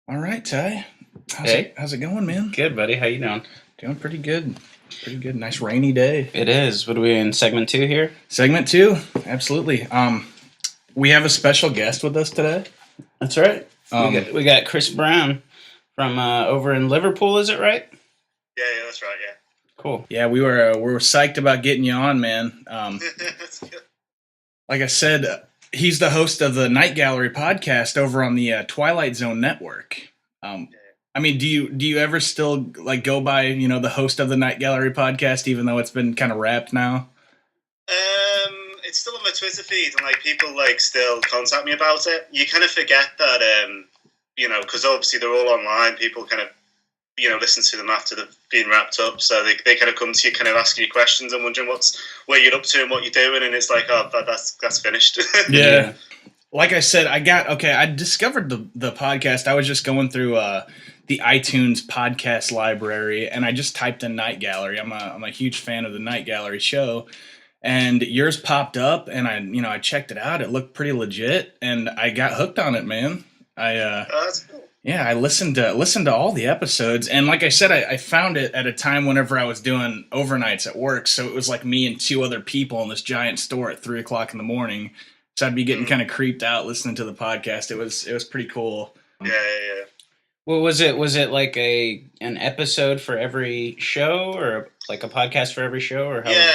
All right, Ty. Hey, How's it going, man? good buddy. How you doing? Doing pretty good. Pretty good. Nice rainy day. It is. What are we in segment 2 here? Segment 2. Absolutely. We have a special guest with us today. That's right. Um, We got Chris Brown from over in Liverpool. Is it right? Yeah, that's right. Yeah. Cool. yeah, we were psyched about getting you on, man. That's good. Like I said, he's the host of the Night Gallery podcast over on the Twilight Zone network. Yeah. I mean, do you ever still like go by the host of the Night Gallery podcast, even though it's been kind of wrapped now? It's still on my Twitter feed, and like people like still contact me about it. You kind of forget that, because obviously they're all online. People kind of listen to them after they've been wrapped up, so they kind of come to you, kind of asking you questions and wondering where you're up to and what you're doing, and it's like, oh, that's finished. Yeah. Like I said, I discovered the podcast. I was just going through the iTunes podcast library, and I just typed in Night Gallery. I'm a huge fan of the Night Gallery show, and yours popped up, and I checked it out. It looked pretty legit, and I got hooked on it, man. That's cool. Yeah, I listened to all the episodes, and like I said, I found it at a time whenever I was doing overnights at work, so it was like me and two other people in this giant store at 3:00 in the morning. So I'd be getting kind of creeped out listening to the podcast. It was pretty cool. Yeah. Well, was it like an episode for every show, or like a podcast for every show, or how? Yeah.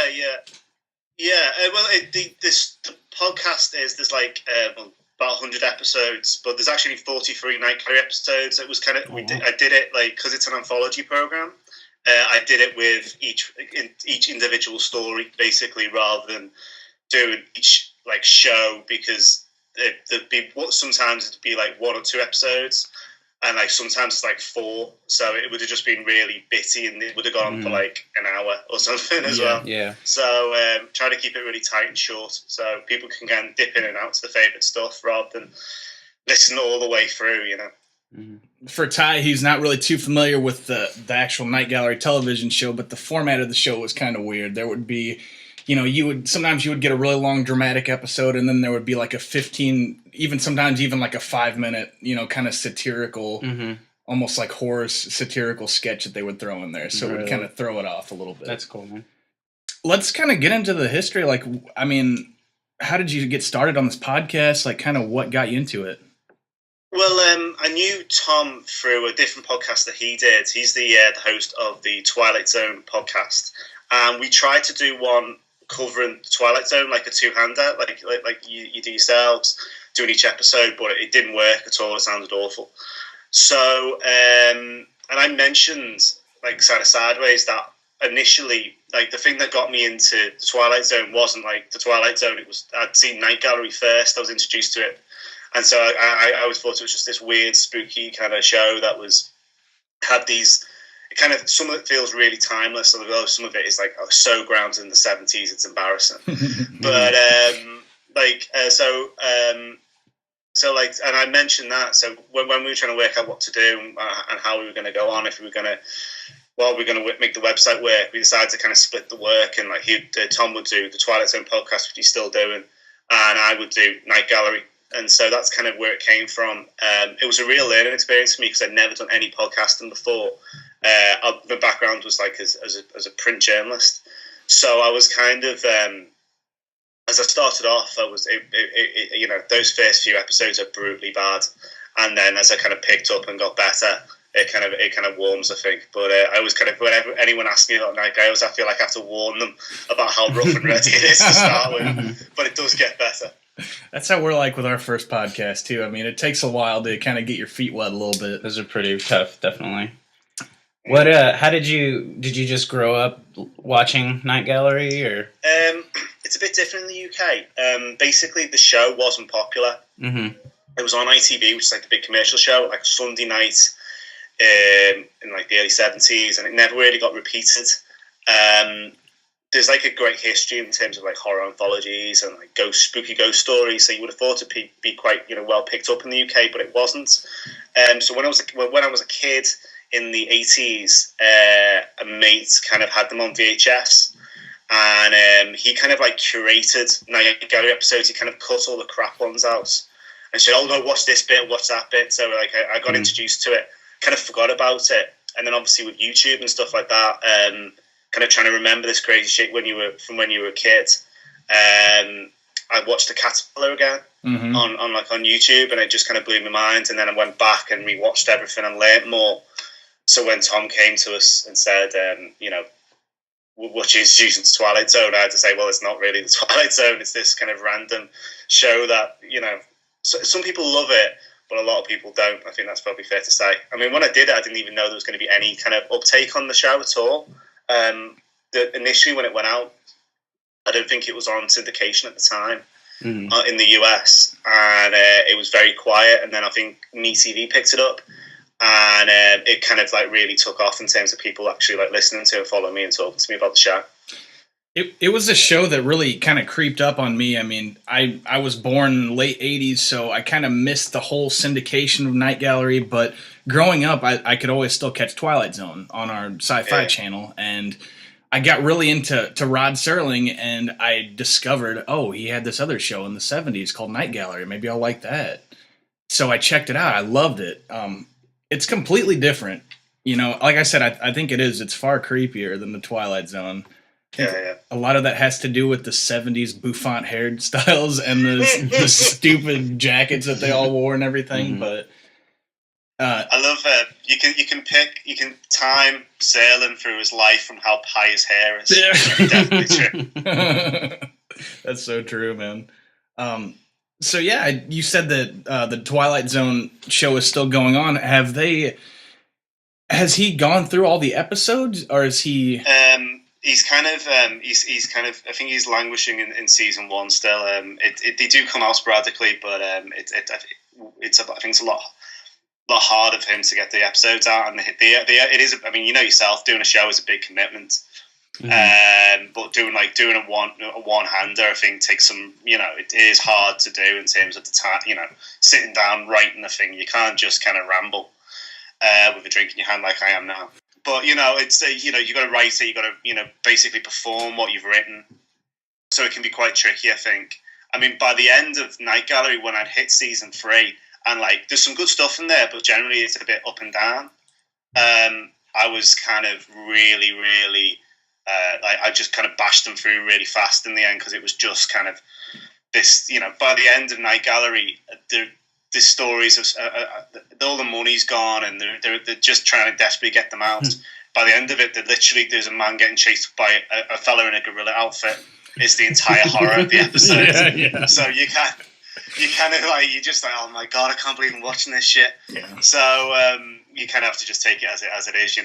The podcast there's like about 100 episodes, but there's actually 43 Night Gallery episodes. It was kind of I did it like because it's an anthology program. I did it with each individual story basically, rather than doing each like show, because sometimes it'd be like 1 or 2 episodes, and like sometimes it's like 4, so it would have just been really bitty, and it would have gone on for like an hour or something as well. Yeah. So try to keep it really tight and short, so people can go and dip in and out to the favourite stuff rather than listen all the way through. Mm-hmm. For Ty, he's not really too familiar with the actual Night Gallery television show, but the format of the show was kind of weird. There would be, sometimes you would get a really long dramatic episode, and then there would be like a 15, sometimes like a 5-minute, kind of satirical, almost like horror satirical sketch that they would throw in there. So it would kind of throw it off a little bit. That's cool, man. Let's kind of get into the history. Like, I mean, how did you get started on this podcast? Like, kind of what got you into it? Well, I knew Tom through a different podcast that he did. He's the host of the Twilight Zone podcast, and we tried to do one covering the Twilight Zone, like a two-hander, like you do yourselves, doing each episode, but it didn't work at all. It sounded awful. So, and I mentioned, like, kind of sideways, that initially, like, the thing that got me into the Twilight Zone wasn't like the Twilight Zone. It was, I'd seen Night Gallery first. I was introduced to it, and so I always thought it was just this weird, spooky kind of show that had these. It kind of, some of it feels really timeless, although some of it is like so grounded in the 70s, it's embarrassing. But and I mentioned that. So when we were trying to work out what to do and how we were going to go on, if we were going to make the website work, we decided to kind of split the work, and like Tom would do the Twilight Zone podcast, which he's still doing, and I would do Night Gallery. And so that's kind of where it came from. It was a real learning experience for me because I'd never done any podcasting before. My background was like as a print journalist, so I was kind of as I started off, those first few episodes are brutally bad, and then as I kind of picked up and got better, it kind of warms, I think. But I was kind of, whenever anyone asks me about Night Gallery, I feel like I have to warn them about how rough and ready it is to start with, but it does get better. That's how we're like with our first podcast too. I mean, it takes a while to kind of get your feet wet a little bit. Those are pretty tough, definitely. What? How did you just grow up watching Night Gallery, or? It's a bit different in the UK. Basically, the show wasn't popular. Mm-hmm. It was on ITV, which is like the big commercial show, like Sunday night in like the early 70s, and it never really got repeated. There's like a great history in terms of like horror anthologies and like spooky ghost stories. So you would have thought it'd be quite well picked up in the UK, but it wasn't. So when I was a kid in the 80s, a mate kind of had them on VHS, and he kind of like curated Night Gallery episodes. He kind of cut all the crap ones out, and said, "Oh no, watch this bit, watch that bit." So like I got introduced to it, kind of forgot about it, and then obviously with YouTube and stuff like that, kind of trying to remember this crazy shit when you were a kid. I watched The Caterpillar again on YouTube, and it just kind of blew my mind. And then I went back and rewatched everything and learnt more. So when Tom came to us and said, what you introducing to Twilight Zone, I had to say, well, it's not really the Twilight Zone. It's this kind of random show that, some people love it, but a lot of people don't. I think that's probably fair to say. I mean, when I did it, I didn't even know there was going to be any kind of uptake on the show at all. Initially, when it went out, I don't think it was on syndication at the time in the US, and it was very quiet. And then I think MeTV picked it up, and it kind of like really took off in terms of people actually like listening to and following me and talking to me about the show. It was a show that really kind of creeped up on me. I mean, I was born in the late 80s, so I kind of missed the whole syndication of Night Gallery, but growing up, I could always still catch Twilight Zone on our sci-fi channel, and I got really into Rod Serling, and I discovered, he had this other show in the 70s called Night Gallery. Maybe I'll like that. So I checked it out. I loved it. It's completely different. Like I said, I think it is. It's far creepier than the Twilight Zone. Yeah. A lot of that has to do with the 70s bouffant hairstyles and the stupid jackets that they all wore and everything. But I love you can time Serling through his life from how high his hair is. Yeah. Definitely true. That's so true, man. So yeah, you said that the Twilight Zone show is still going on. Has he gone through all the episodes, or is he? He's kind of I think he's languishing in season 1 still. They do come out sporadically, but I think it's a lot harder for him to get the episodes out, and it is. I mean, yourself, doing a show is a big commitment. But doing a one-hander, I think takes some. It is hard to do in terms of the time. Sitting down writing the thing, you can't just kind of ramble with a drink in your hand like I am now. But it's you got to write it. You got to basically perform what you've written. So it can be quite tricky, I think. I mean, by the end of Night Gallery, when I'd hit season 3, and there's some good stuff in there, but generally it's a bit up and down. I was kind of really, really I just kind of bashed them through really fast in the end, because it was just kind of this. By the end of Night Gallery, the stories of all the money's gone, and they're just trying to desperately get them out. By the end of it, there's a man getting chased by a fella in a gorilla outfit. It's the entire horror of the episode. Yeah. So you kind of you're just like, oh my god, I can't believe I'm watching this shit. Yeah. So you kind of have to just take it as it is,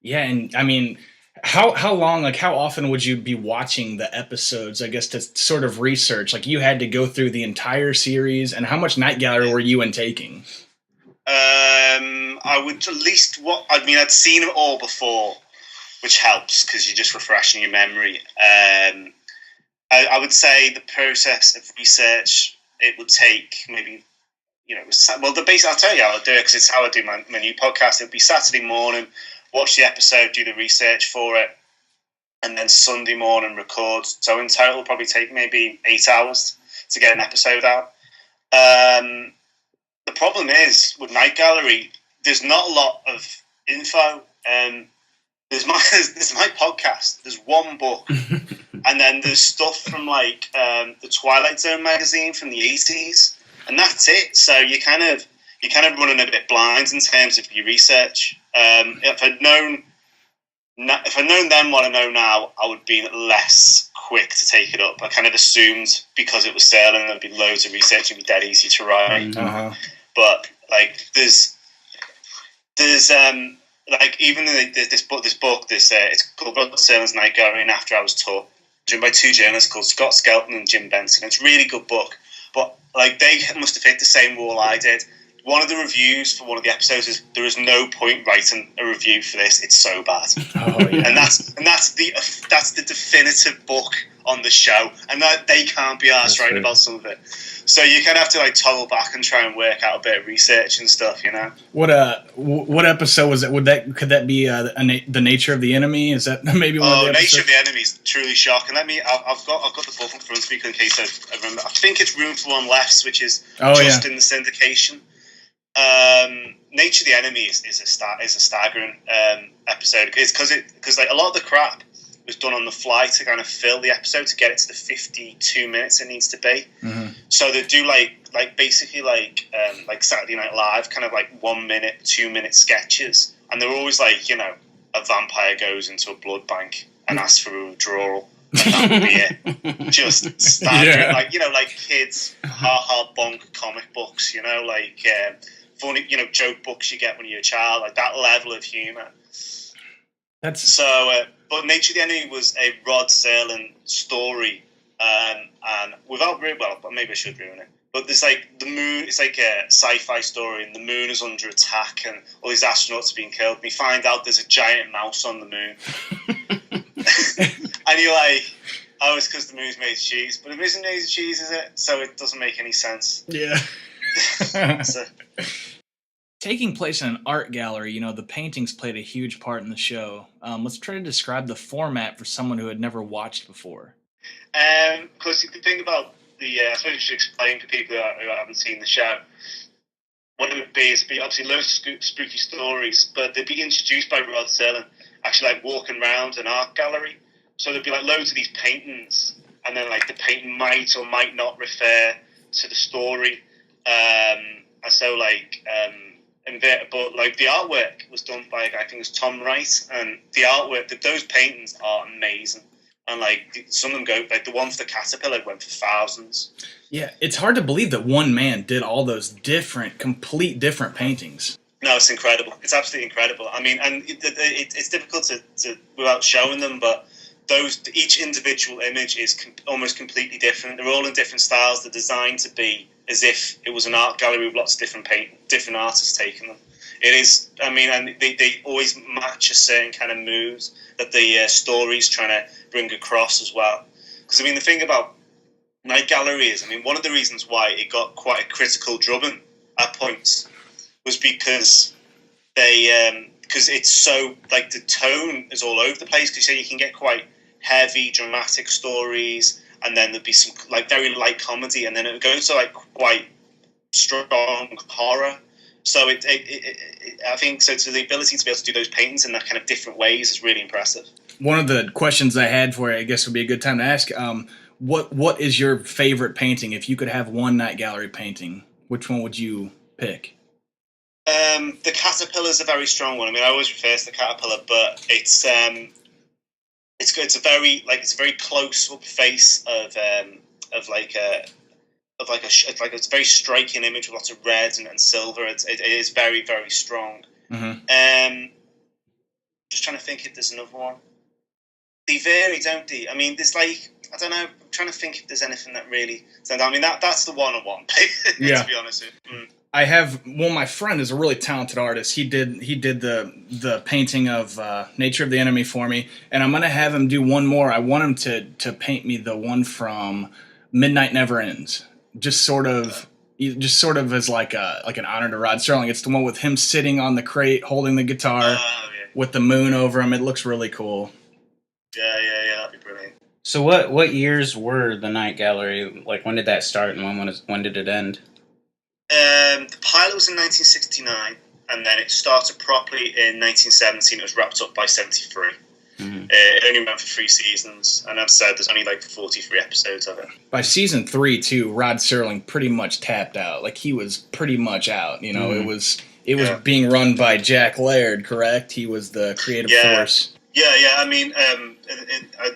Yeah, and I mean, how long, how often would you be watching the episodes, I guess, to sort of research? You had to go through the entire series, and how much Night Gallery were you intaking? I would at least I'd seen it all before, which helps because you're just refreshing your memory. I would say the process of research, it would take maybe, I'll tell you how I do it, because it's how I do my new podcast. It would be Saturday morning, watch the episode, do the research for it, and then Sunday morning record. So in total, it'll probably take maybe 8 hours to get an episode out. The problem is, with Night Gallery, there's not a lot of info. There's my podcast, there's one book, and then there's stuff from the Twilight Zone magazine from the 80s, and that's it. So you're kind of running a bit blind in terms of your research. If I'd known then what I know now, I would be less quick to take it up. I kind of assumed because it was Serling, there'd be loads of research, it'd be dead easy to write. But there's even this book, it's called Rod Serling's Night Gallery, and After I Was Taught, written by 2 journalists called Scott Skelton and Jim Benson. It's a really good book, but they must have hit the same wall I did. One of the reviews for one of the episodes is, there is no point writing a review for this, it's so bad. And that's the definitive book on the show, and that they can't be arsed writing about some of it. So you kind of have to like toggle back and try and work out a bit of research and stuff, you know. What episode was it? Could that be the Nature of the Enemy? Is that maybe one of the episodes? Nature of the Enemy is truly shocking. I've got the book in front of me in case I remember. I think it's Room for One Left, which is in the syndication. Nature of the Enemy is a staggering episode. It's because like a lot of the crap was done on the fly to kind of fill the episode to get it to the 52 minutes it needs to be. Mm-hmm. So they do basically like Saturday Night Live, kind of like 1 minute, 2 minute sketches, and they're always like, you know, a vampire goes into a blood bank and asks for a withdrawal. And that would be it. Just staggering, like, you know, like kids ha bonk comic books, you know, like funny, you know, joke books you get when you're a child, like that level of humor. But Nature of the Enemy was a Rod Serling story, and without but maybe I should ruin it. But there's like the moon. It's like a sci-fi story, and the moon is under attack, and all these astronauts are being killed. And you find out there's a giant mouse on the moon, and you're like, "Oh, it's because the moon's made of cheese." But it isn't made of cheese, is it? So it doesn't make any sense. Yeah. Taking place in an art gallery, you know, the paintings played a huge part in the show. Let's try to describe the format for someone who had never watched before. Because the thing about I suppose you should explain to people who haven't seen the show, what it would be is obviously loads of spooky stories, but they'd be introduced by Rod Serling, actually like walking around an art gallery. So there'd be like loads of these paintings, and then like the painting might or might not refer to the story. And so but like the artwork was done by a guy, I think it was Tom Wright, and the artwork, those paintings are amazing. And like some of them go, like the one for the caterpillar went for thousands. Yeah, it's hard to believe that one man did all those complete different paintings. No, it's incredible. It's absolutely incredible. I mean, and it's difficult to without showing them, but each individual image is almost completely different. They're all in different styles. They're designed to be as if it was an art gallery with lots of different artists taking them. It is, I mean, and they always match a certain kind of mood that the story's trying to bring across as well. Because, I mean, the thing about Night Gallery is, I mean, one of the reasons why it got quite a critical drubbing at points was because because it's so, like, the tone is all over the place. Because you can get quite heavy, dramatic stories, and then there'd be some, like, very light comedy, and then it would go to, like, quite strong horror. So I think so the ability to be able to do those paintings in that kind of different ways is really impressive. One of the questions I had for you, I guess would be a good time to ask, what is your favorite painting? If you could have one Night Gallery painting, which one would you pick? The caterpillar is a very strong one. I mean, I always refer to the caterpillar, but it's a very close up face of it's a very striking image with lots of red and silver. It is very, very strong. Mm-hmm. Just trying to think if there's another one. They vary, don't they? I mean, there's like, I don't know. I'm trying to think if there's anything that really stands out. I mean, that's the one I want. Yeah. To be honest with you. I have my friend is a really talented artist. He did the painting of Nature of the Enemy for me, and I'm gonna have him do one more. I want him to paint me the one from Midnight Never Ends. Just sort of as like an honor to Rod Serling. It's the one with him sitting on the crate holding the guitar with the moon over him. It looks really cool. Yeah, that'd be brilliant. So what years were the Night Gallery? Like, when did that start and when did it end? The pilot was in 1969, and then it started properly in 1970. It was wrapped up by 73. Mm-hmm. It only went for 3 seasons, and I've said there's only like 43 episodes of it. By season 3, too, Rod Serling pretty much tapped out. Like, he was pretty much out. You know, it was being run by Jack Laird, correct? He was the creative force. Yeah. I mean,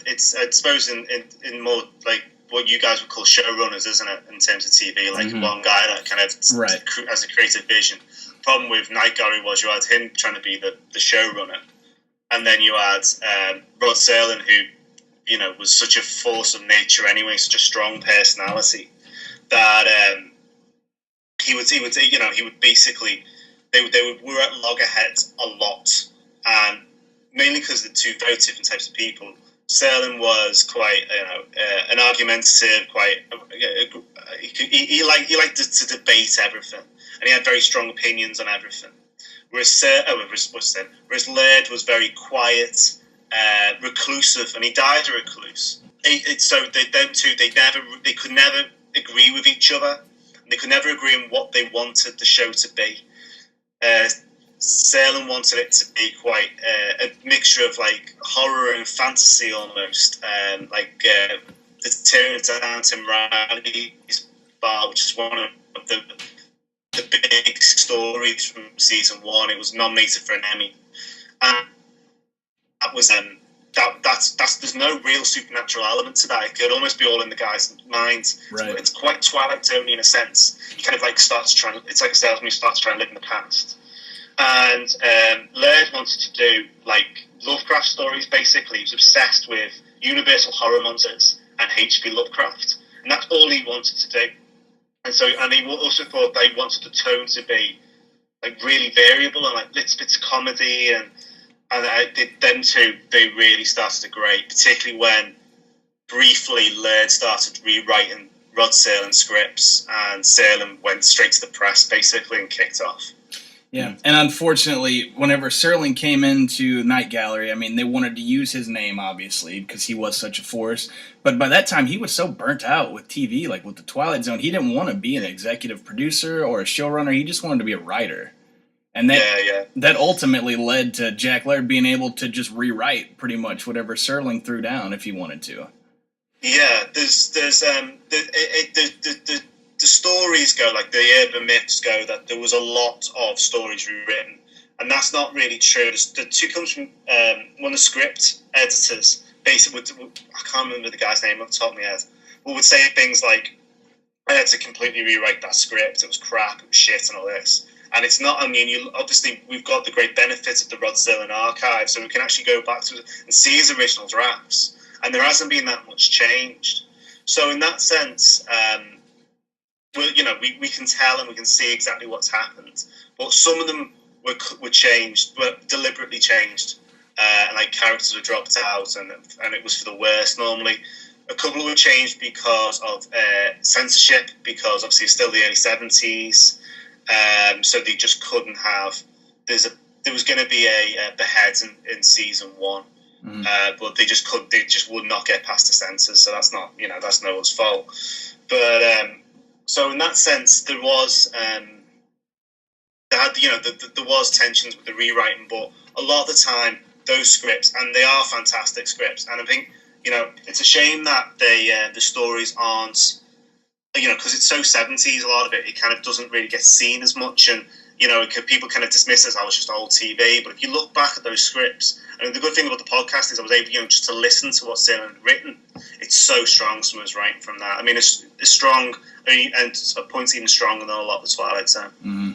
it's I suppose in more like what you guys would call showrunners, isn't it? In terms of TV, like one guy that kind of has a creative vision. The problem with Night Gallery was you had him trying to be the showrunner. And then you had Rod Serling, who, you know, was such a force of nature anyway, such a strong personality that he would basically they were at loggerheads a lot, and mainly because they're two very different types of people. Serling was quite, an argumentative, quite. He liked to debate everything, and he had very strong opinions on everything. Whereas Laird was very quiet, reclusive, and he died a recluse. They could never agree with each other. They could never agree on what they wanted the show to be. Serling wanted it to be quite a mixture of like horror and fantasy almost, the Terrence Anton Riley's Bar, which is one of the big stories from season 1. It was nominated for an Emmy, and that was there's no real supernatural element to that. It could almost be all in the guy's mind. Right. It's quite Twilight Zone in a sense. He kind of like it's like a salesman who starts trying to live in the past. And Laird wanted to do like Lovecraft stories. Basically, he was obsessed with Universal horror monsters and H.P. Lovecraft, and that's all he wanted to do. And he also thought they wanted the tone to be like really variable and like bits of comedy, and them two, they really started to grate, particularly when briefly Laird started rewriting Rod Serling scripts, and Serling went straight to the press basically and kicked off. Yeah, and unfortunately, whenever Serling came into Night Gallery, I mean, they wanted to use his name, obviously, because he was such a force. But by that time, he was so burnt out with TV, like with the Twilight Zone, he didn't want to be an executive producer or a showrunner. He just wanted to be a writer. And that ultimately led to Jack Laird being able to just rewrite pretty much whatever Serling threw down if he wanted to. Yeah, the stories go, like the urban myths go, that there was a lot of stories rewritten, and that's not really true. The two comes from one of the script editors, basically, I can't remember the guy's name off the top of my head, but would say things like, I had to completely rewrite that script, it was crap, it was shit and all this. And it's not, obviously we've got the great benefit of the Rod Serling archive, so we can actually go back to it and see his original drafts, and there hasn't been that much changed. So in that sense, we can tell and we can see exactly what's happened, but some of them were changed, were deliberately changed, like characters were dropped out, and it was for the worst normally. A couple were changed because of censorship, because obviously it's still the early 70s, so they just couldn't have. There was going to be a behead in season 1, but they just would not get past the censors. So that's not, that's no one's fault. But so in that sense, there was there was tensions with the rewriting, but a lot of the time those scripts, and they are fantastic scripts, and I think it's a shame that the stories aren't, because it's so 70s, a lot of it kind of doesn't really get seen as much, and people kind of dismiss it as, it's just old TV. But if you look back at those scripts, and the good thing about the podcast is I was able, just to listen to what Serling had written. It's so strong, some of his writing from that. I mean, it's strong, and a point's even stronger than a lot of the Twilight Zone. Mm-hmm.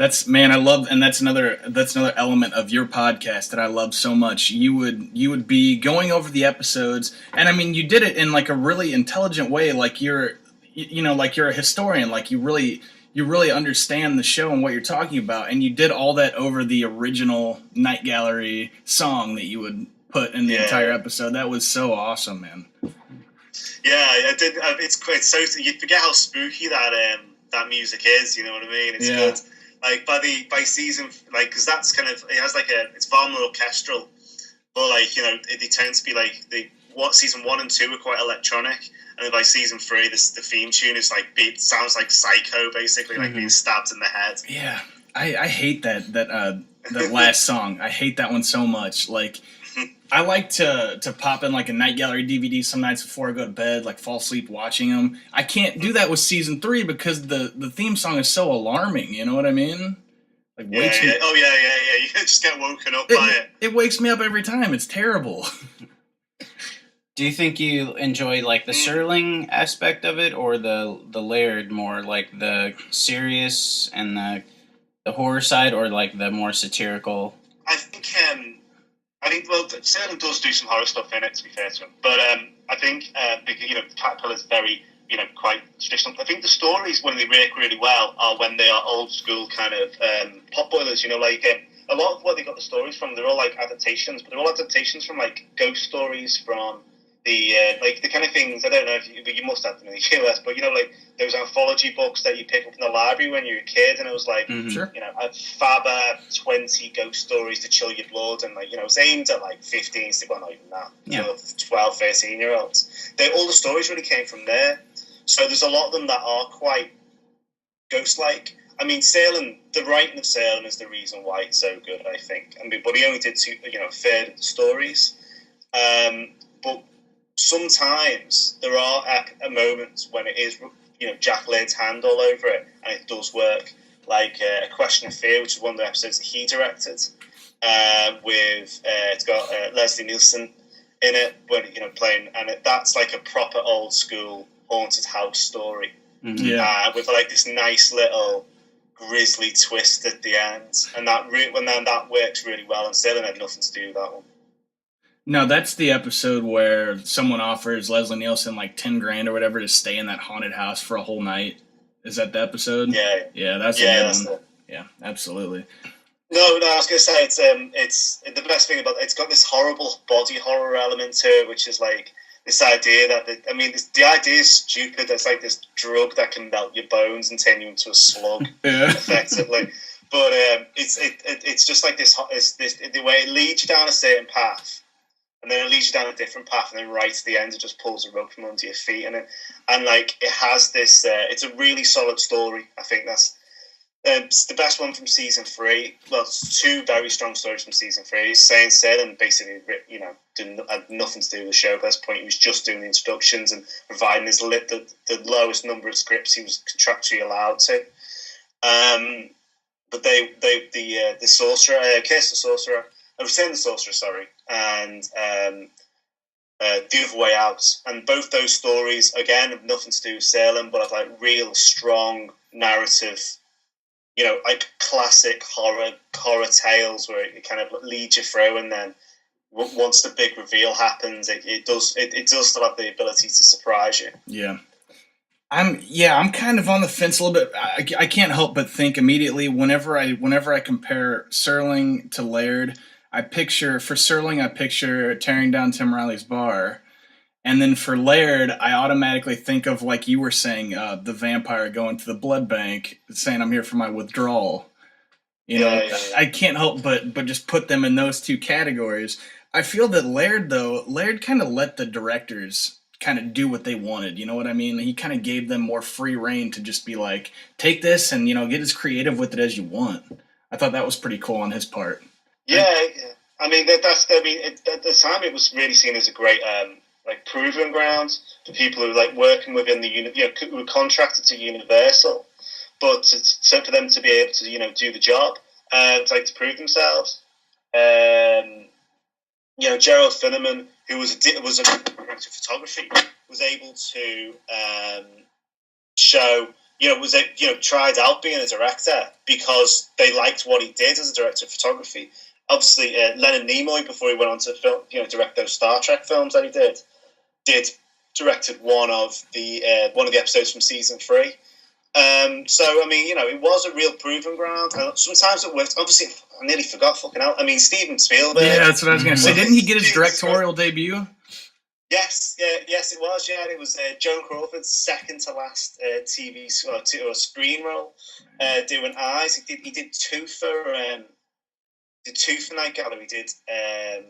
I love, and that's another element of your podcast that I love so much. You would be going over the episodes, and I mean, you did it in like a really intelligent way, like you're a historian, like you really understand the show and what you're talking about, and you did all that over the original Night Gallery song that you would put in the entire episode. That was so awesome, man. Yeah, I did. It's so, you forget how spooky that music is. You know what I mean? It's good. Like by season, like, because that's kind of, it has like it's far more orchestral, but like they tend to be like season 1 and 2 are quite electronic, and then by season 3, the theme tune is like sounds like Psycho, basically, like being stabbed in the head. Yeah, I hate that last song. I hate that one so much. Like, I like to pop in like a Night Gallery DVD some nights before I go to bed, like fall asleep watching them. I can't do that with season 3 because the theme song is so alarming. You know what I mean? Like, wakes me. Oh yeah. You just get woken up by it. It wakes me up every time. It's terrible. Do you think you enjoy like the Serling aspect of it, or the Laird more, like the serious and the horror side, or like the more satirical? I think Serling does do some horror stuff in it, to be fair to him, but I think Caterpillar's very quite traditional. I think the stories, when they work really well, are when they are old school kind of pot boilers. a lot of what they got the stories from, they're all like adaptations, but they're all adaptations from like ghost stories from the like the kind of things. I don't know if you must have them in the US, but you know, like those anthology books that you pick up in the library when you're a kid, and it was like, Sure. you know, Faber 20 ghost stories to chill your blood, and like, you know, it's aimed at like 15, well, not even that, Yeah. 12, 13-year-olds. All the stories really came from there. So there's a lot of them that are quite ghost-like. I mean, Serling, the writing of Serling is the reason why it's so good, I think. I mean, but he only did a third of the stories. But sometimes there are moments when it is, you know, Jack Laird's hand all over it, and it does work. Like A Question of Fear, which is one of the episodes that he directed, with it's got Leslie Nielsen in it, when playing, and that's like a proper old school haunted house story. Yeah. With like this nice little grisly twist at the end, and that works really well. And Serling had nothing to do with that one. No, that's the episode where someone offers Leslie Nielsen like $10,000 or whatever to stay in that haunted house for a whole night. Is that the episode? Yeah, that's a good one. Yeah, absolutely. No, I was going to say it's the best thing about it's got this horrible body horror element to it, which is like this idea that the idea is stupid. It's like this drug that can melt your bones and turn you into a slug, effectively. But it's just like this. It's this the way it leads you down a certain path, and then it leads you down a different path, and then right at the end it just pulls a rug from under your feet, and it has this. It's a really solid story. I think that's. It's the best one from season 3. Well, it's 2 very strong stories from season 3. Serling basically, had nothing to do with the show. At this point, he was just doing the introductions and providing the lowest number of scripts he was contractually allowed to. But the Sorcerer, Curse the Sorcerer, Return the Sorcerer, sorry, and The Other Way Out, and both those stories again have nothing to do with Serling, but have like real strong narrative. Like classic horror tales where it kind of leads you through, and then once the big reveal happens, it does still have the ability to surprise you. Yeah. I'm kind of on the fence a little bit. I can't help but think immediately whenever I compare Serling to Laird, for Serling I picture tearing down Tim Riley's bar. And then for Laird, I automatically think of, like you were saying, the vampire going to the blood bank, saying, "I'm here for my withdrawal." I can't help but just put them in those 2 categories. I feel that Laird kind of let the directors kind of do what they wanted. You know what I mean? He kind of gave them more free reign to just be like, take this and, get as creative with it as you want. I thought that was pretty cool on his part. Yeah. I mean, at the time it was really seen as a great... like proving ground for people who like working within the who were contracted to Universal, but for them to be able to do the job and to prove themselves. Gerald Finneman, who was a director of photography, was able to show tried out being a director because they liked what he did as a director of photography. Obviously, Leonard Nimoy, before he went on to film, direct those Star Trek films that he directed one of the episodes from season 3. So I mean, it was a real proving ground. And sometimes it worked. Obviously, I nearly forgot. Fucking hell! I mean, Steven Spielberg. Yeah, that's what I was going to say. Didn't he get his directorial debut? Yes, it was. Yeah, it was Joan Crawford's second to last TV or screen role, doing Eyes. He did 2 for. Did 2 for Night Gallery.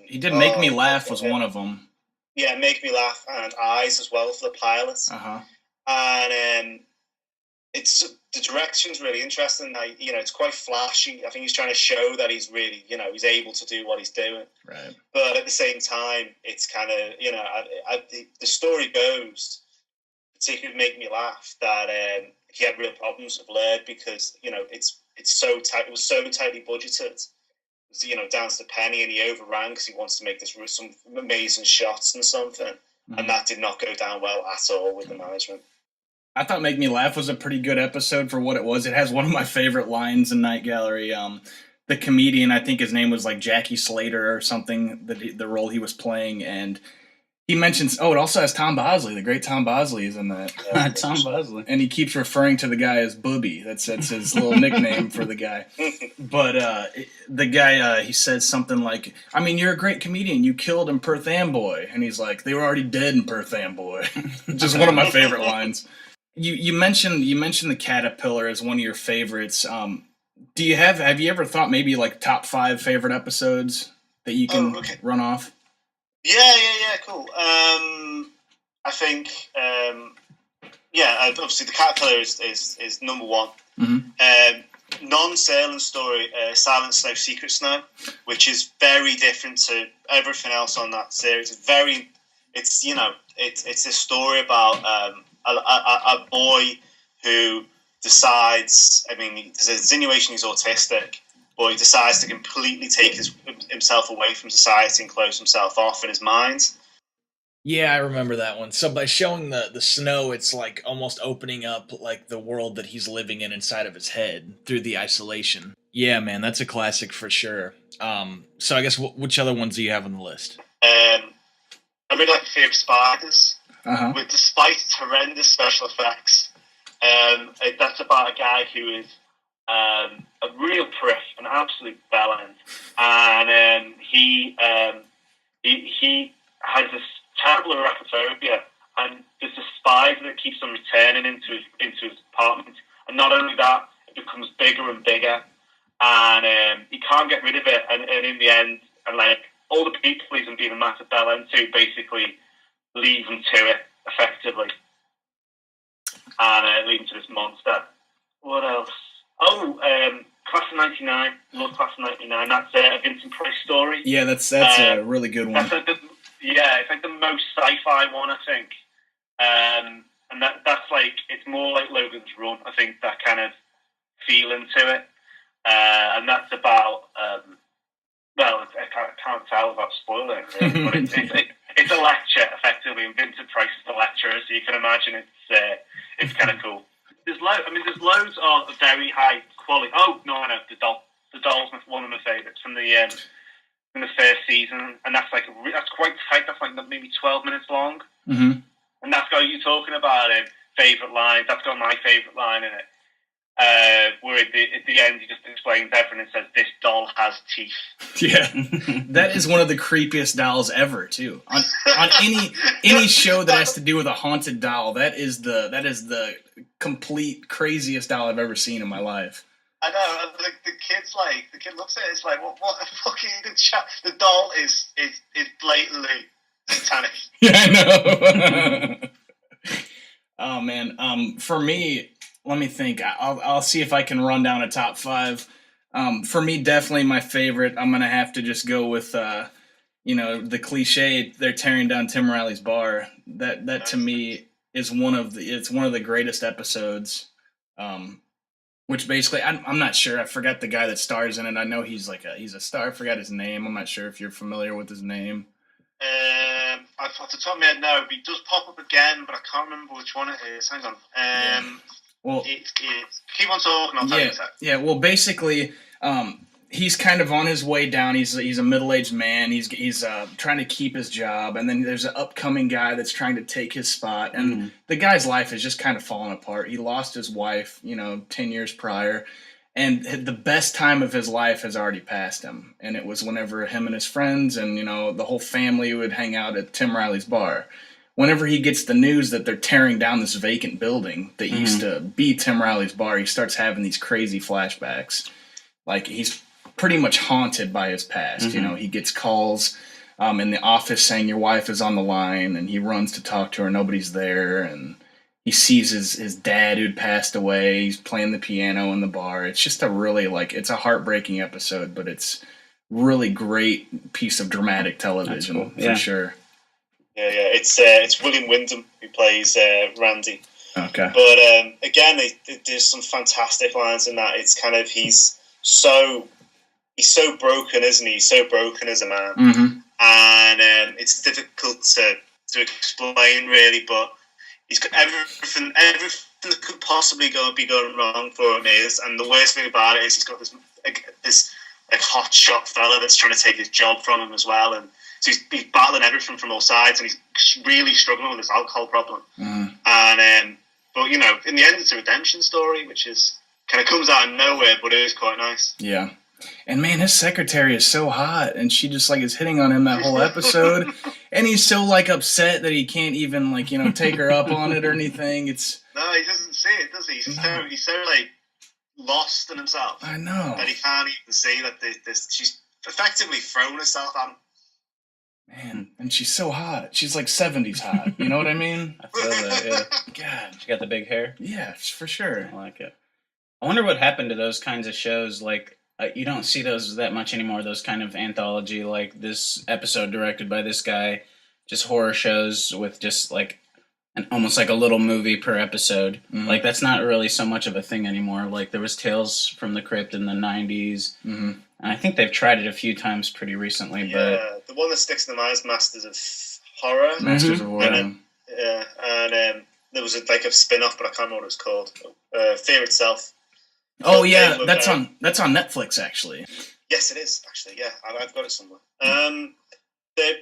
He did Make Me Laugh was one of them. Yeah, Make Me Laugh and Eyes as well for the pilot. And it's the direction's really interesting. It's quite flashy. I think he's trying to show that he's really, he's able to do what he's doing. Right. But at the same time, it's kind of, the story goes, particularly Make Me Laugh, that he had real problems with Laird because it's so tight. It was so tightly budgeted. Down to the penny, and he overran because he wants to make some amazing shots and something, and that did not go down well at all with the management. I thought Make Me Laugh was a pretty good episode for what it was. It has one of my favorite lines in Night Gallery. The comedian, I think his name was like Jackie Slater or something, the role he was playing, and He mentions, it also has Tom Bosley. The great Tom Bosley is in that. Tom Bosley. And he keeps referring to the guy as Booby. That's his little nickname for the guy. But the guy, he says something like, I mean, you're a great comedian. You killed in Perth Amboy. And he's like, they were already dead in Perth Amboy. Just one of my favorite lines. You mentioned the Caterpillar as one of your favorites. Have you ever thought maybe like top 5 favorite episodes that you can run off? Yeah, cool. I think, obviously the Caterpillar is number one. Mm-hmm. Non-Serling story, Silent Snow, Secret Snow, which is very different to everything else on that series. It's a story about a boy who decides, there's an insinuation he's autistic, but he decides to completely take himself away from society and close himself off in his mind. Yeah, I remember that one. So by showing the snow, it's like almost opening up like the world that he's living in inside of his head through the isolation. Yeah, man, that's a classic for sure. So I guess which other ones do you have on the list? I really like Fear of Spiders. Uh-huh. Despite its horrendous special effects, that's about a guy who is a real prick, an absolute bellend, and he has this terrible arachnophobia, and there's a spider that keeps on returning into his apartment, and not only that, it becomes bigger and bigger, and he can't get rid of it, and in the end, and like all the people he's being a massive bellend to basically leave him to it effectively, and lead him to this monster. What else? Class of '99. Love Class of '99. That's a Vincent Price story. Yeah, that's a really good one. It's like the most sci-fi one, I think. And that's like, it's more like Logan's Run, I think, that kind of feeling to it. And that's about, I can't tell without spoiling it, really, but it's a lecture, effectively, and Vincent Price is the lecturer, so you can imagine it's kind of cool. There's loads of very high quality. Oh, no, I know, The Doll's one of my favourites from the first season, and that's quite tight. That's like maybe 12 minutes long, Mm-hmm. and that's got you talking about favourite lines. That's got my favourite line in it, where at the end he just explains everything and says, "This doll has teeth." Yeah, that is one of the creepiest dolls ever, too. On any show that has to do with a haunted doll, that is the complete craziest doll I've ever seen in my life. I know. The kid looks at it. It's like, what the fuck are you doing? The doll is blatantly satanic. Yeah, I know. Oh man. For me, let me think. I'll see if I can run down a top 5. For me, definitely my favorite. I'm gonna have to just go with the cliche. They're tearing down Tim Riley's bar. That to me is one of the greatest episodes. Which basically, I'm not sure. I forgot the guy that stars in it. I know he's a star. I forgot his name. I'm not sure if you're familiar with his name. Off the top of my head, no. He does pop up again, but I can't remember which one it is. Hang on. Well, keep on talking. I'll tell you in a sec. Yeah. Well, basically, he's kind of on his way down. He's a middle-aged man. He's trying to keep his job, and then there's an upcoming guy that's trying to take his spot, and the guy's life is just kind of falling apart. He lost his wife, 10 years prior, and the best time of his life has already passed him. And it was whenever him and his friends and the whole family would hang out at Tim Riley's bar. Whenever he gets the news that they're tearing down this vacant building that used to be Tim Riley's bar, he starts having these crazy flashbacks. Like, he's pretty much haunted by his past. He gets calls in the office saying your wife is on the line, and he runs to talk to her. Nobody's there, and he sees his dad who'd passed away. He's playing the piano in the bar. It's just a really it's a heartbreaking episode, but it's really great piece of dramatic television for sure. Yeah. It's William Wyndham who plays Randy. Okay. But again, there's some fantastic lines in that. It's kind of he's so broken, isn't he? He's so broken as a man, and it's difficult to explain really. But he's got everything that could possibly be going wrong for him is, and the worst thing about it is he's got this hot shot fella that's trying to take his job from him as well, and So he's battling everything from all sides, and he's really struggling with his alcohol problem. Mm. And but in the end, it's a redemption story, which is kind of comes out of nowhere, but it is quite nice. Yeah. And man, his secretary is so hot, and she just like is hitting on him that whole episode, and he's so like upset that he can't even like take her up on it or anything. It's no, he doesn't see it, does he? He's so like lost in himself. I know that he can't even see that she's effectively thrown herself at him. Man, and she's so hot. She's like 70s hot. You know what I mean? I feel that, yeah. God. She got the big hair? Yeah, for sure. I like it. I wonder what happened to those kinds of shows. Like, you don't see those that much anymore, those kind of anthology, like this episode directed by this guy, just horror shows with just like almost like a little movie per episode. Mm-hmm. Like, that's not really so much of a thing anymore. Like, there was Tales from the Crypt in the 90s. Mm-hmm. And I think they've tried it a few times pretty recently. Yeah, the one that sticks in the mind is Masters of Horror. Masters of Horror. And there was a spin-off, but I can't remember what it's called. Fear Itself. Oh yeah, that's on Netflix actually. Yes, it is actually. Yeah, I've got it somewhere. They're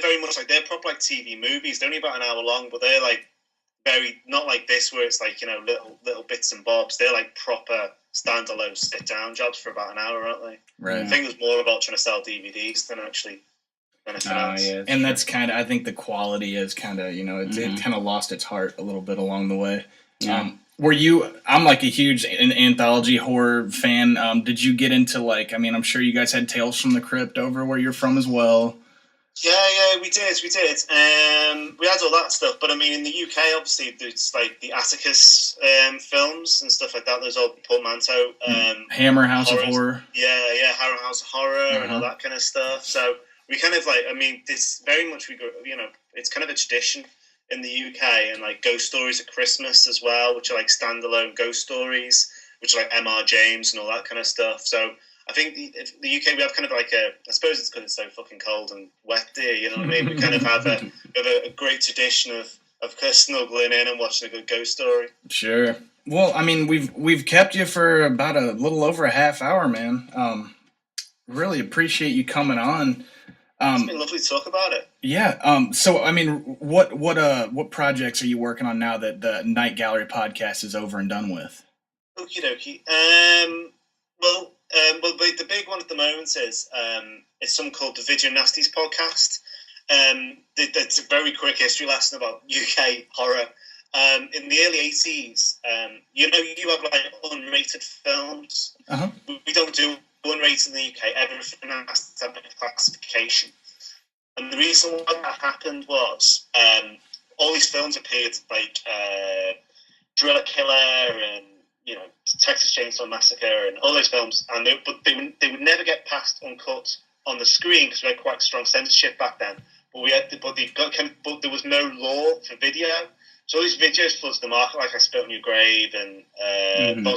very much like they're proper like TV movies. They're only about an hour long, but they're like very not like this where it's like little bits and bobs. They're like proper standalone sit-down jobs for about an hour, aren't they? Right. I think it was more about trying to sell DVDs than actually anything else. Yeah, and that's kind of I think the quality is kind of it kind of lost its heart a little bit along the way. Yeah. I'm like a huge anthology horror fan. Did you get into I'm sure you guys had Tales from the Crypt over where you're from as well. Yeah, we did. We had all that stuff, but I mean, in the UK, obviously, there's like the Atticus films and stuff like that. There's all portmanteau. Hammer House of Horror. Yeah, Hammer House of Horror and all that kind of stuff. So we kind of this very much it's kind of a tradition in the UK, and like ghost stories at Christmas as well, which are like standalone ghost stories, which are like M.R. James and all that kind of stuff. So I think the UK, we have kind of like I suppose it's because it's so fucking cold and wet there, you know what I mean? We kind of have a great tradition of snuggling in and watching a good ghost story. Sure. Well, I mean, we've kept you for about a little over a half hour, man. Really appreciate you coming on. It's been lovely to talk about it. Yeah. So, I mean, what projects are you working on now that the Night Gallery podcast is over and done with? Okie dokie. Well, the big one at the moment is it's something called the Video Nasties podcast. It's a very quick history lesson about UK horror. In the early 80s, you have like unrated films. Uh-huh. We don't do unrated in the UK. Everything has to have a classification. And the reason why that happened was all these films appeared like Driller Killer and Texas Chainsaw Massacre and all those films, and they would never get past uncut on the screen because we had quite strong censorship back then. But there was no law for video, so all these videos flooded the market, like I Spit on Your Grave and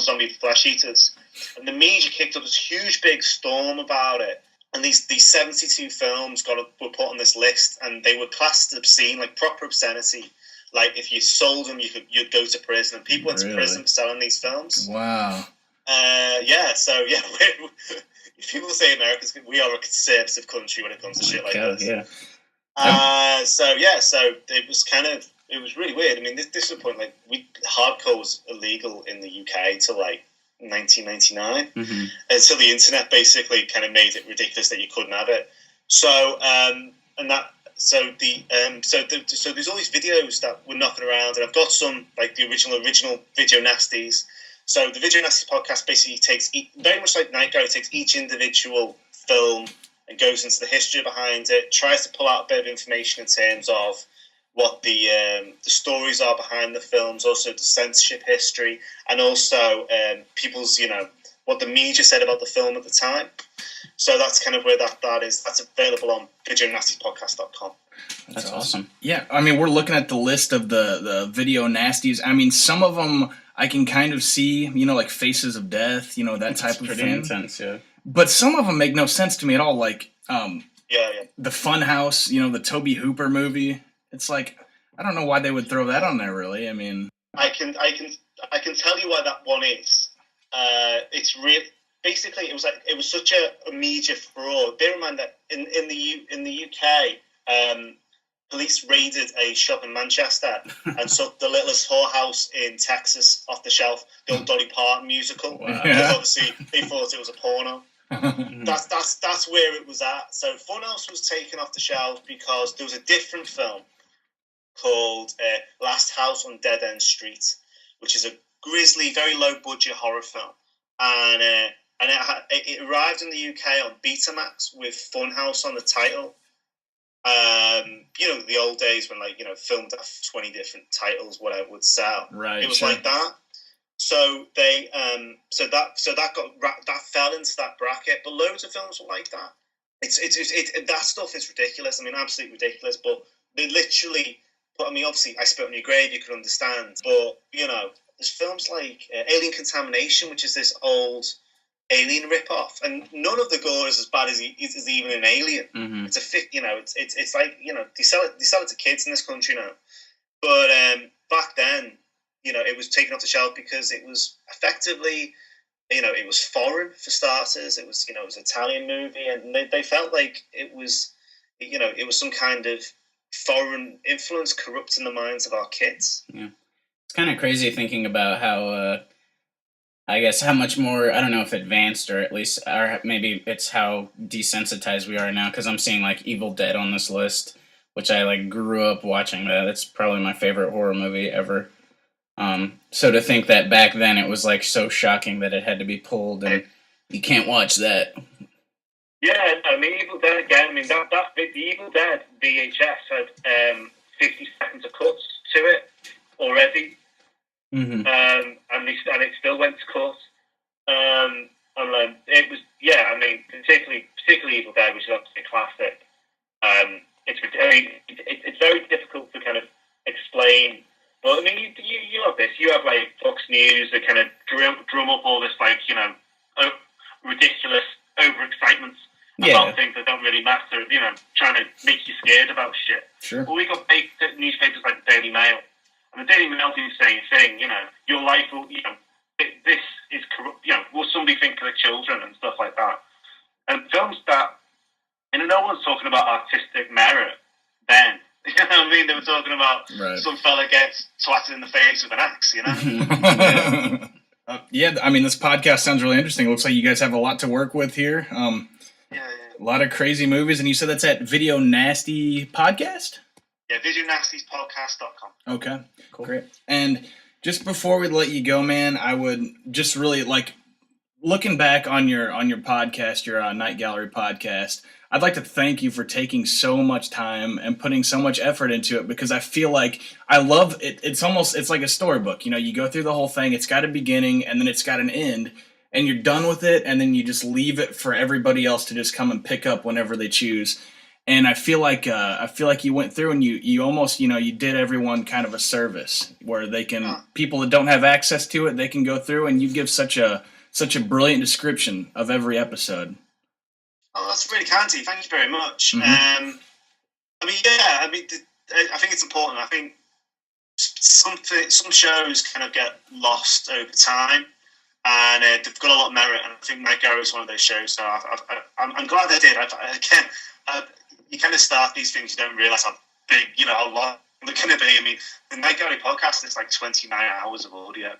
Zombie Flesh Eaters, and the media kicked up this huge big storm about it. And these 72 films were put on this list, and they were classed as obscene, like proper obscenity. Like if you sold them, you'd go to prison, and people went to prison for selling these films. Wow. So people say America's we are a conservative country when it comes to shit like this. Yeah. So it was really weird. I mean, this was a point hardcore was illegal in the UK till like 1999 until the internet basically kind of made it ridiculous that you couldn't have it. So So there's all these videos that we're knocking around, and I've got some like the original Video Nasties. So the Video Nasties podcast basically takes very much like Night Gallery, takes each individual film and goes into the history behind it, tries to pull out a bit of information in terms of what the stories are behind the films, also the censorship history, and also people's what the media said about the film at the time. So that's kind of where that is. That's available on videonastiespodcast.com. That's awesome. Yeah, I mean, we're looking at the list of the Video Nasties. I mean, some of them I can kind of see, like Faces of Death, that type of pretty thing. Intense, yeah. But some of them make no sense to me at all. Like, the Funhouse, the Tobe Hooper movie. It's like, I don't know why they would throw that on there. Really, I mean, I can tell you why that one is. It's real. basically it was such a media fraud. Bear in mind that in the UK, police raided a shop in Manchester and took The Littlest Whorehouse in Texas off the shelf, the old Dolly Parton musical, because obviously they thought it was a porno. That's where it was at. So Funhouse was taken off the shelf because there was a different film called Last House on Dead End Street, which is a grisly, very low budget horror film, and it arrived in the UK on Betamax with Funhouse on the title. The old days when filmed at 20 different titles, whatever would sell. Right. It was like that. So they that fell into that bracket, but loads of films were like that. That stuff is ridiculous. I mean, absolutely ridiculous. But they literally. But I mean, obviously, I Spit on Your Grave. You can understand. But there's films like Alien Contamination, which is this old Alien rip-off, and none of the gore is as bad as even an Alien. Mm-hmm. It's it's like they sell it to kids in this country now. But back then, it was taken off the shelf because it was effectively, it was foreign for starters. It was it was an Italian movie, and they felt like it was some kind of foreign influence corrupting the minds of our kids. Yeah, it's kind of crazy thinking about how. I guess how much more, I don't know if advanced or at least, or maybe it's how desensitized we are now, because I'm seeing like Evil Dead on this list, which I grew up watching that. It's probably my favorite horror movie ever. So to think that back then it was so shocking that it had to be pulled and you can't watch that. Yeah, I mean, Evil Dead again, I mean, the Evil Dead VHS had 50 seconds of cuts to it already. Mm-hmm. And it still went to court. And it was, I mean, particularly Evil Dead, which is obviously a classic. It's very difficult to kind of explain. But I mean, you have this. You have Fox News that kind of drum up all this ridiculous overexcitement about things that don't really matter. Trying to make you scared about shit. Sure. Well, we got big newspapers like the Daily Mail. And the Daily Mail do the same thing, your life will, this is corrupt, will somebody think of the children and stuff like that. And films that, no one's talking about artistic merit then. You know what I mean? They were talking about some fella gets swatted in the face with an axe, Yeah, I mean, this podcast sounds really interesting. It looks like you guys have a lot to work with here. A lot of crazy movies, and you said that's at Video Nasty Podcast? Yeah, VideoNastiesPodcast.com. Okay, cool. Great. And just before we let you go, man, I would just really looking back on your podcast, your Night Gallery podcast. I'd like to thank you for taking so much time and putting so much effort into it, because I feel like I love it. It's like a storybook. You go through the whole thing. It's got a beginning and then it's got an end, and you're done with it, and then you just leave it for everybody else to just come and pick up whenever they choose. And I feel like you went through and you almost you did everyone kind of a service where they can people that don't have access to it, they can go through, and you give such a brilliant description of every episode. Oh, that's really kind of you. Thank you very much. Mm-hmm. I think it's important. I think some shows kind of get lost over time, and they've got a lot of merit. And I think Night Gallery is one of those shows. So I'm glad I did. You kind of start these things, you don't realise how big, how long they're going to be. I mean, the Night Gallery podcast is 29 hours of audio.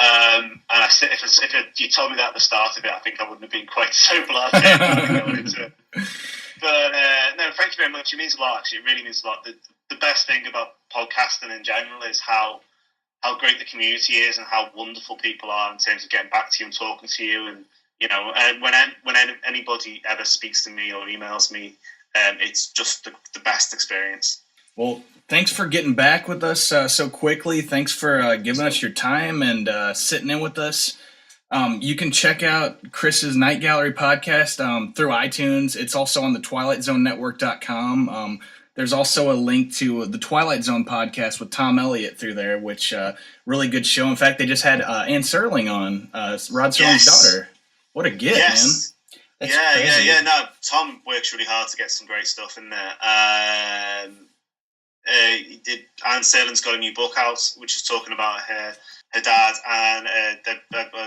And if you told me that at the start of it, I think I wouldn't have been quite so blasé going into it. But no, thank you very much. It means a lot, actually. It really means a lot. The best thing about podcasting in general is how great the community is and how wonderful people are in terms of getting back to you and talking to you. And, when anybody ever speaks to me or emails me, it's just the best experience. Well, thanks for getting back with us so quickly. Thanks for giving us your time and sitting in with us. You can check out Chris's Night Gallery podcast through iTunes. It's also on the TwilightZoneNetwork.com. There's also a link to the Twilight Zone podcast with Tom Elliott through there, which really good show. In fact, they just had Ann Serling on, Rod Serling's daughter. What a gift, man. That's crazy. Yeah. No, Tom works really hard to get some great stuff in there. Ann Serling's got a new book out, which is talking about her dad and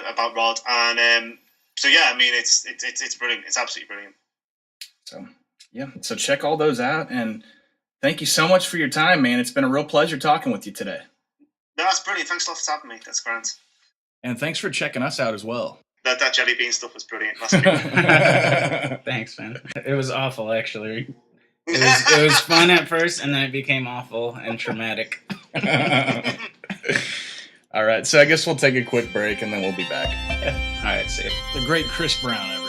about Rod. And So yeah, I mean, it's brilliant. It's absolutely brilliant. So yeah, so check all those out, and thank you so much for your time, man. It's been a real pleasure talking with you today. No, that's brilliant. Thanks a lot for having me. That's grand. And thanks for checking us out as well. That jelly bean stuff was brilliant. Last week. Thanks, man. It was awful, actually. It was fun at first, and then it became awful and traumatic. All right, so I guess we'll take a quick break, and then we'll be back. All right, see you. The great Chris Brown, everyone.